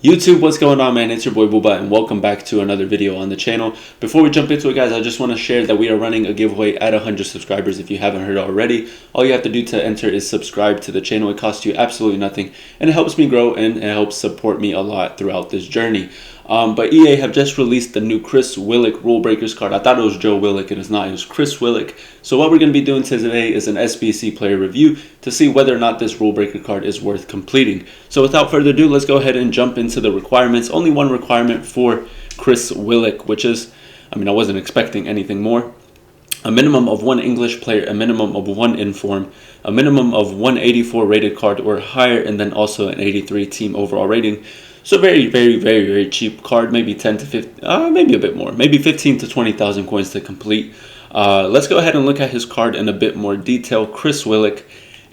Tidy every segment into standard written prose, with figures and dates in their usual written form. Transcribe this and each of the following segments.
YouTube, what's going on, man? It's your boy Booba, and welcome back to another video on the channel. Before we jump into it, guys, I just want to share that we are running a giveaway at 100 subscribers. If you haven't heard already, all you have to do to enter is subscribe to the channel. It costs you absolutely nothing, and it helps me grow and it helps support me a lot throughout this journey. But EA have just released the new Chris Willock Rulebreakers card. I thought it was Joe Willock, and it's not. It was Chris Willock. So what we're going to be doing today is an SBC player review to see whether or not this Rulebreaker card is worth completing. So without further ado, let's go ahead and jump into the requirements. Only one requirement for Chris Willock, which is, I wasn't expecting anything more. A minimum of one English player, a minimum of one inform, a minimum of 184 rated card or higher, and then also an 83 team overall rating. So very cheap card, maybe 10 to 50, maybe a bit more, maybe 15 to 20,000 coins to complete. Let's go ahead and look at his card in a bit more detail. Chris Willock,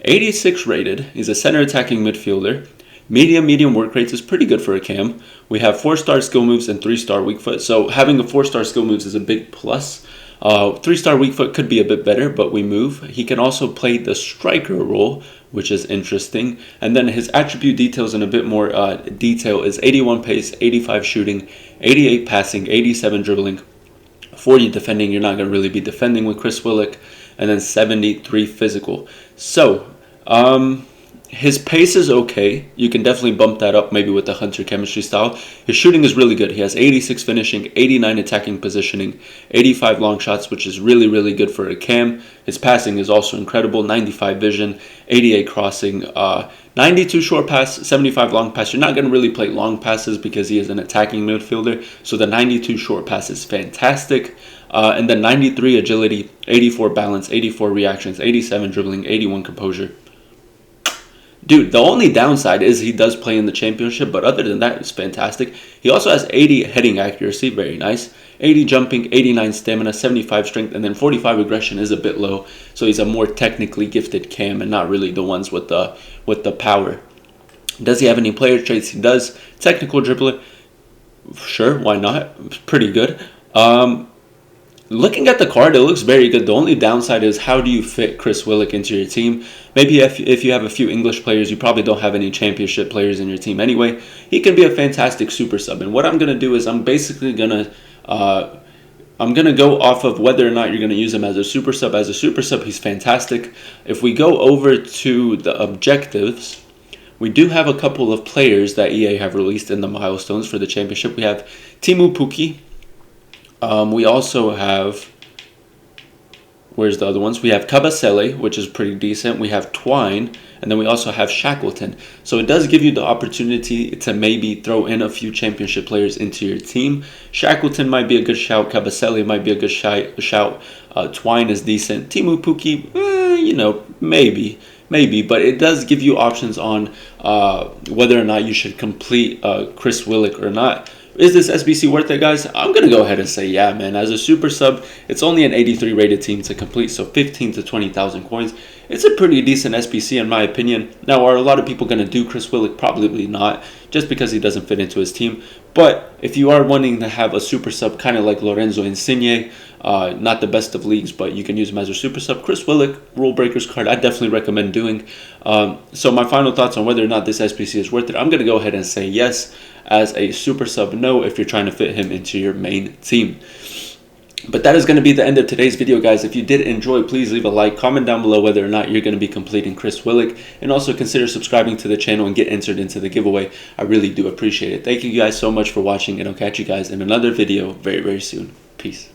86 rated. He's a center attacking midfielder. Medium work rates is pretty good for a cam. We have 4-star skill moves and 3-star weak foot. So having a 4-star skill moves is a big plus. 3-star weak foot could be a bit better, but we move. He can also play the striker role, which is interesting. And then his attribute details in a bit more detail is 81 pace, 85 shooting, 88 passing, 87 dribbling, 40 defending. You're not going to really be defending with Chris Willock. And then 73 physical. So, his pace is okay. You can definitely bump that up maybe with the Hunter chemistry style. His shooting is really good. He has 86 finishing, 89 attacking positioning, 85 long shots, which is really good for a cam. His passing is also incredible. 95 vision, 88 crossing, 92 short pass, 75 long pass. You're not going to really play long passes because he is an attacking midfielder. So the 92 short pass is fantastic. And then 93 agility, 84 balance, 84 reactions, 87 dribbling, 81 composure. Dude, the only downside is he does play in the championship, but other than that, it's fantastic. He also has 80 heading accuracy, very nice. 80 jumping, 89 stamina, 75 strength, and then 45 aggression is a bit low. So he's a more technically gifted cam and not really the ones with the power. Does he have any player traits? He does. Technical dribbler, sure, why not? It's pretty good. Looking at the card, it looks very good. The only downside is how do you fit Chris Willock into your team? Maybe if you have a few English players, you probably don't have any championship players in your team anyway. He can be a fantastic super sub. And what I'm going to do is I'm basically going to go off of whether or not you're going to use him as a super sub. As a super sub, he's fantastic. If we go over to the objectives, we do have a couple of players that EA have released in the milestones for the championship. We have Teemu Pukki. We also have, where's the other ones? We have Kabasele, which is pretty decent. We have Twine, and then we also have Shackleton. So it does give you the opportunity to maybe throw in a few championship players into your team. Shackleton might be a good shout. Kabasele might be a good shout. Twine is decent. Teemu Pukki, maybe, but it does give you options on whether or not you should complete Chris Willock or not. Is this SBC worth it, guys? I'm going to go ahead and say yeah, man. As a super sub, it's only an 83 rated team to complete, so 15 to 20,000 coins. It's a pretty decent SBC in my opinion. Now, are a lot of people going to do Chris Willock? Probably not, just because he doesn't fit into his team. But if you are wanting to have a super sub, kind of like Lorenzo Insigne, not the best of leagues, but you can use him as a super sub. Chris Willock, Rulebreakers card, I definitely recommend doing. So my final thoughts on whether or not this SBC is worth it, I'm going to go ahead and say yes. As a super sub, no, if you're trying to fit him into your main team. But that is going to be the end of today's video, guys. If you did enjoy, please leave a like, comment down below whether or not you're going to be completing Chris Willock, and also consider subscribing to the channel and get entered into the giveaway. I really do appreciate it. Thank you guys so much for watching, and I'll catch you guys in another video very soon. Peace.